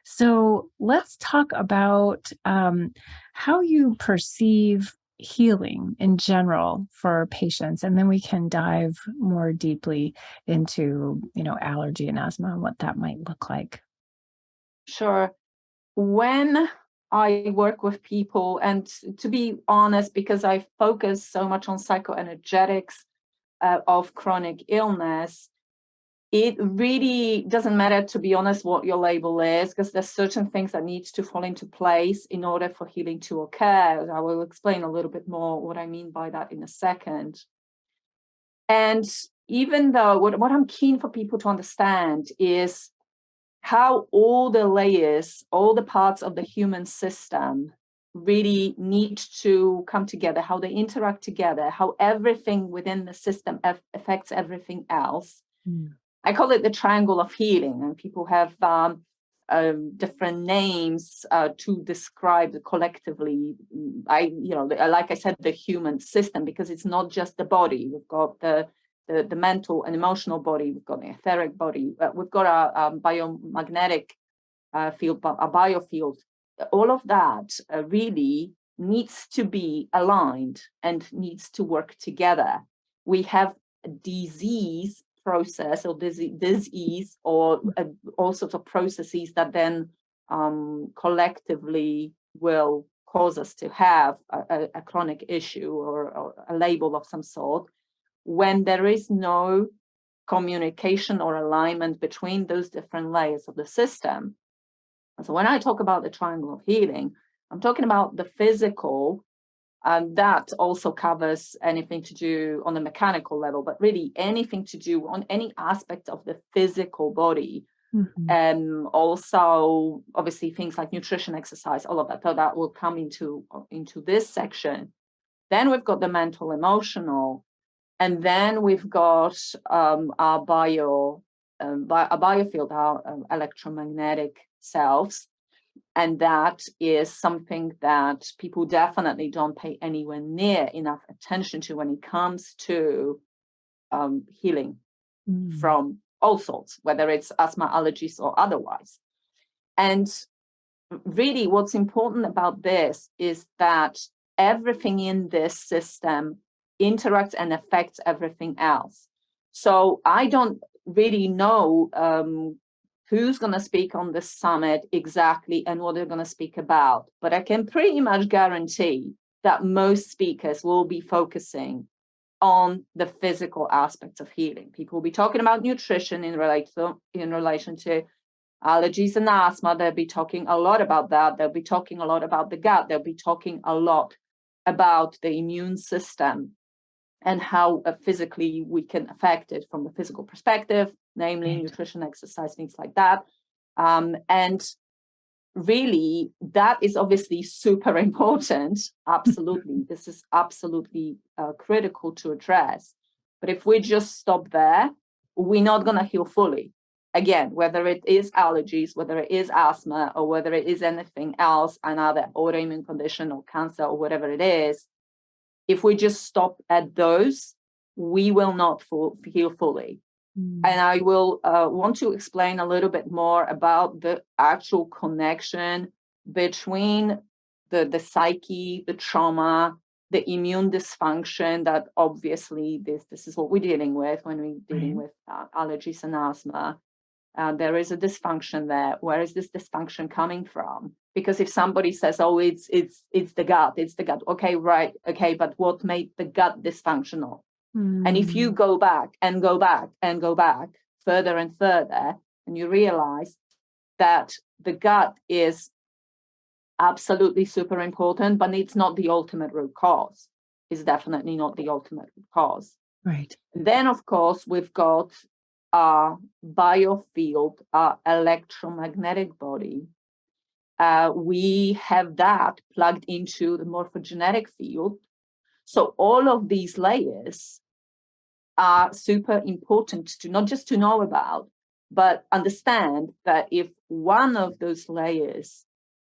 So let's talk about how you perceive healing in general for patients, and then we can dive more deeply into, allergy and asthma and what that might look like. Sure. When I work with people, and to be honest, because I focus so much on psychoenergetics of chronic illness, it really doesn't matter, to be honest, what your label is, because there's certain things that need to fall into place in order for healing to occur. I will explain a little bit more what I mean by that in a second. And even though what I'm keen for people to understand is how all the layers, all the parts of the human system really need to come together, how they interact together, how everything within the system affects everything else. Mm. I call it the triangle of healing, and people have different names to describe collectively. Like I said, the human system, because it's not just the body. We've got the mental and emotional body. We've got the etheric body. We've got a biomagnetic field, a biofield. All of that really needs to be aligned and needs to work together. We have a disease process or disease or all sorts of processes that then collectively will cause us to have a chronic issue or a label of some sort when there is no communication or alignment between those different layers of the system. So when I talk about the triangle of healing, I'm talking about the physical, and that also covers anything to do on the mechanical level, but really anything to do on any aspect of the physical body. Mhm. And also, obviously, things like nutrition, exercise, all of that. So that will come into this section. Then we've got the mental, emotional, and then we've got our biofield, our electromagnetic selves. And that is something that people definitely don't pay anywhere near enough attention to when it comes to healing Mm. from all sorts, whether it's asthma, allergies, or otherwise. And really, what's important about this is that everything in this system interacts and affects everything else. So I don't really know who's going to speak on this summit exactly and what they're going to speak about, but I can pretty much guarantee that most speakers will be focusing on the physical aspects of healing. People will be talking about nutrition in relation to allergies and asthma. They'll be talking a lot about that. They'll be talking a lot about the gut. They'll be talking a lot about the immune system and how physically we can affect it from the physical perspective, namely Right. nutrition, exercise, things like that. And really, that is obviously super important. Absolutely. This is absolutely critical to address. But if we just stop there, we're not going to heal fully. Again, whether it is allergies, whether it is asthma, or whether it is anything else, another autoimmune condition or cancer or whatever it is, if we just stop at those, we will not heal fully. Mm. And I will want to explain a little bit more about the actual connection between the psyche, the trauma, the immune dysfunction that obviously this is what we're dealing with when we're dealing Right. with allergies and asthma. There is a dysfunction there. Where is this dysfunction coming from? Because if somebody says, "Oh, it's the gut, it's the gut," okay, right, okay, but what made the gut dysfunctional? And if you Mm. go back and go back and go back further and further, and you realize that the gut is absolutely super important, but it's not the ultimate root cause. It's definitely not the ultimate root cause. Right. Then, of course, we've got our biofield, our electromagnetic body. We have that plugged into the morphogenetic field. So all of these layers are super important to not just to know about, but understand that if one of those layers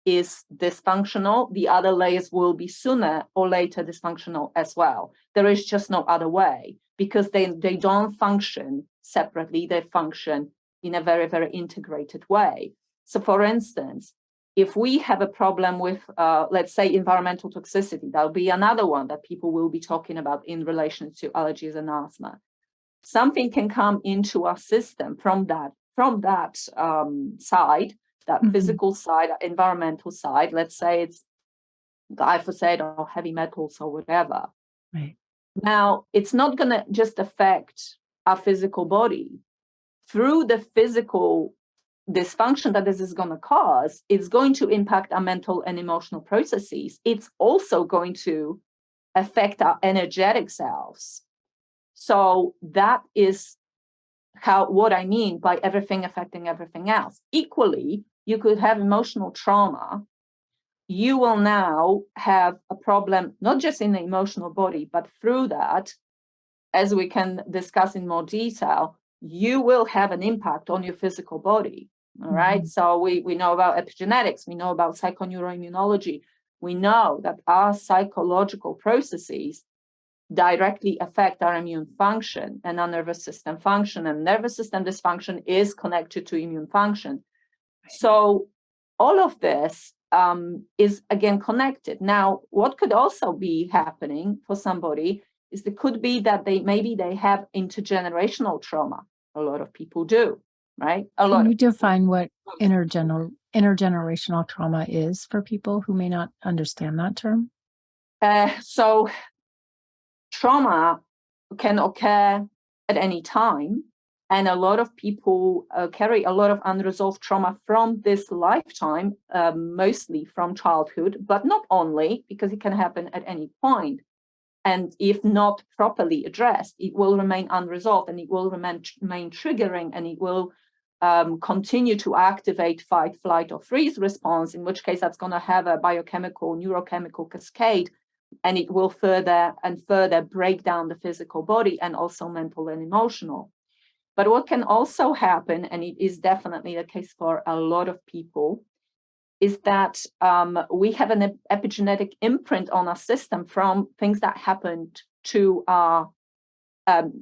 is dysfunctional, the other layers will be sooner or later dysfunctional as well. There is just no other way because they don't function separately. They function in a very, very integrated way. So for instance, if we have a problem with, let's say, environmental toxicity, that'll be another one that people will be talking about in relation to allergies and asthma. Something can come into our system from that side, that physical side, environmental side. Let's say it's glyphosate or heavy metals or whatever. Right. Now, it's not going to just affect our physical body. Through the physical dysfunction that this is going to cause, it's going to impact our mental and emotional processes. It's also going to affect our energetic selves. So that is what I mean by everything affecting everything else. Equally, you could have emotional trauma. You will now have a problem, not just in the emotional body, but through that, as we can discuss in more detail, you will have an impact on your physical body. All right. So we know about epigenetics, we know about psychoneuroimmunology. We know that our psychological processes directly affect our immune function and our nervous system function, and nervous system dysfunction is connected to immune function. So all of this is again connected. Now, what could also be happening for somebody is it could be that maybe they have intergenerational trauma. A lot of people do, right? Can you define what intergenerational trauma is for people who may not understand that term? So trauma can occur at any time, and a lot of people carry a lot of unresolved trauma from this lifetime, mostly from childhood, but not only, because it can happen at any point. And if not properly addressed, it will remain unresolved, and it will remain triggering, and it will continue to activate fight, flight, or freeze response, in which case that's going to have a biochemical, neurochemical cascade, and it will further and further break down the physical body and also mental and emotional. But what can also happen, and it is definitely the case for a lot of people, is that we have an epigenetic imprint on our system from things that happened to our,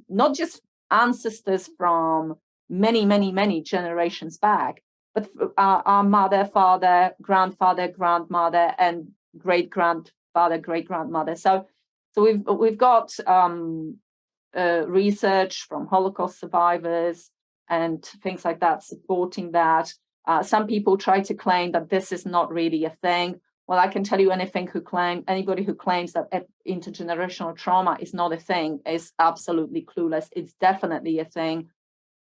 not just ancestors from many, many, many generations back, but our mother, father, grandfather, grandmother, and great-grandfather, great-grandmother. So we've got research from Holocaust survivors and things like that supporting that. Some people try to claim that this is not really a thing. Well, I can tell you anybody who claims that intergenerational trauma is not a thing is absolutely clueless. It's definitely a thing.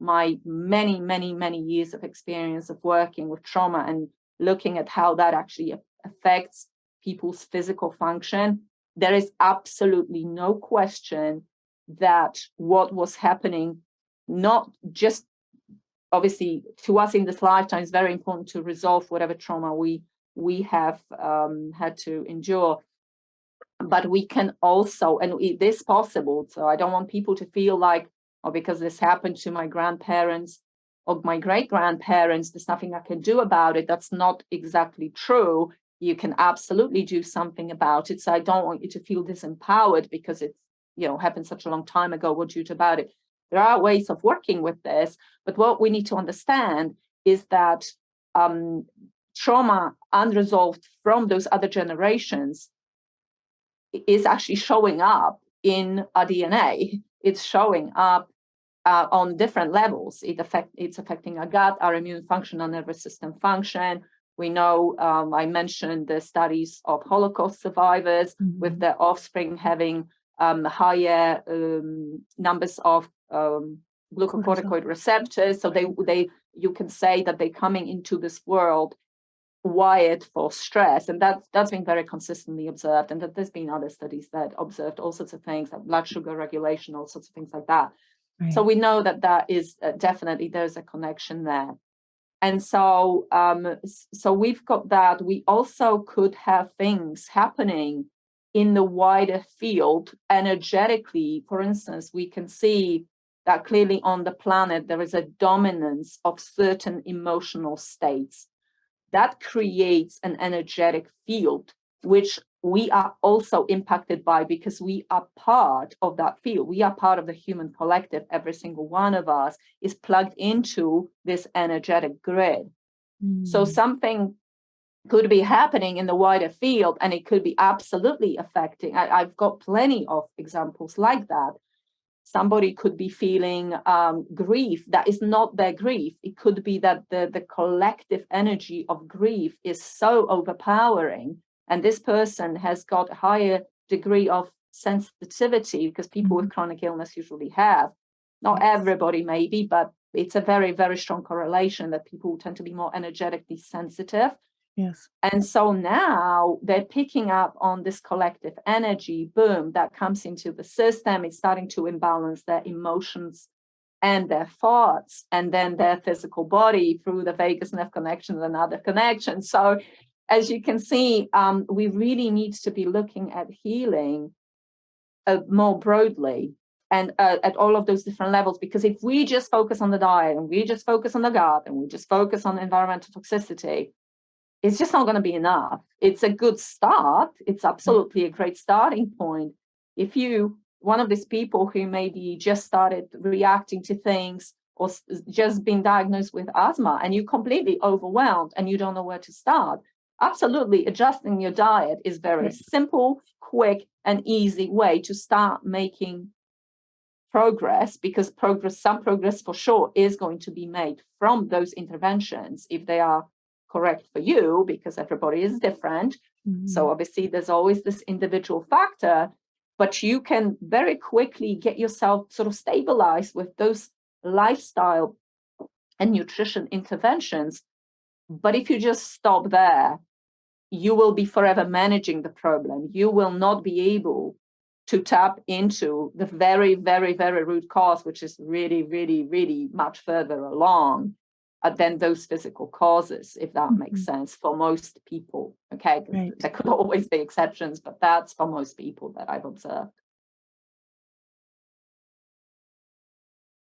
My many, many, many years of experience of working with trauma and looking at how that actually affects people's physical function, there is absolutely no question that what was happening, not just obviously to us in this lifetime, is very important to resolve whatever trauma we have had to endure. But we can also, and it is possible, so I don't want people to feel like, oh, because this happened to my grandparents or my great-grandparents, there's nothing I can do about it. That's not exactly true. You can absolutely do something about it. So I don't want you to feel disempowered because it's, happened such a long time ago. What do you do about it? There are ways of working with this, but what we need to understand is that trauma unresolved from those other generations is actually showing up in our DNA. It's showing up on different levels. It's affecting our gut, our immune function, our nervous system function. We know, I mentioned the studies of Holocaust survivors with their offspring having higher numbers of glucocorticoid receptors. So you can say that they're coming into this world wired for stress, and that's been very consistently observed, and that there's been other studies that observed all sorts of things like blood sugar regulation, all sorts of things like that. Right. So we know that is definitely there's a connection there. And so so we've got that. We also could have things happening in the wider field energetically. For instance, we can see that clearly on the planet there is a dominance of certain emotional states. That creates an energetic field, which we are also impacted by because we are part of that field. We are part of the human collective. Every single one of us is plugged into this energetic grid. So something could be happening in the wider field, and it could be absolutely affecting. I've got plenty of examples like that. Somebody could be feeling grief that is not their grief. It could be that the collective energy of grief is so overpowering, and this person has got a higher degree of sensitivity, because people with chronic illness usually have. Not everybody maybe, but it's a very, very strong correlation that people tend to be more energetically sensitive. Yes. And so now they're picking up on this collective energy, boom, that comes into the system. It's starting to imbalance their emotions and their thoughts, and then their physical body through the vagus nerve connections and other connections. So as you can see, we really need to be looking at healing more broadly, and at all of those different levels, because if we just focus on the diet, and we just focus on the gut, and we just focus on environmental toxicity, it's just not going to be enough. It's a good start. It's absolutely a great starting point. If you, one of these people who maybe just started reacting to things, or just been diagnosed with asthma, and you're completely overwhelmed and you don't know where to start, absolutely adjusting your diet is very simple, quick, and easy way to start making progress, because some progress for sure is going to be made from those interventions if they are correct for you, because everybody is different. So obviously there's always this individual factor, but you can very quickly get yourself sort of stabilized with those lifestyle and nutrition interventions. But if you just stop there, you will be forever managing the problem. You will not be able to tap into the very, very, very root cause, which is really, really, really much further along than those physical causes, if that makes sense, for most people. Okay, there could always be exceptions, but that's for most people that I've observed.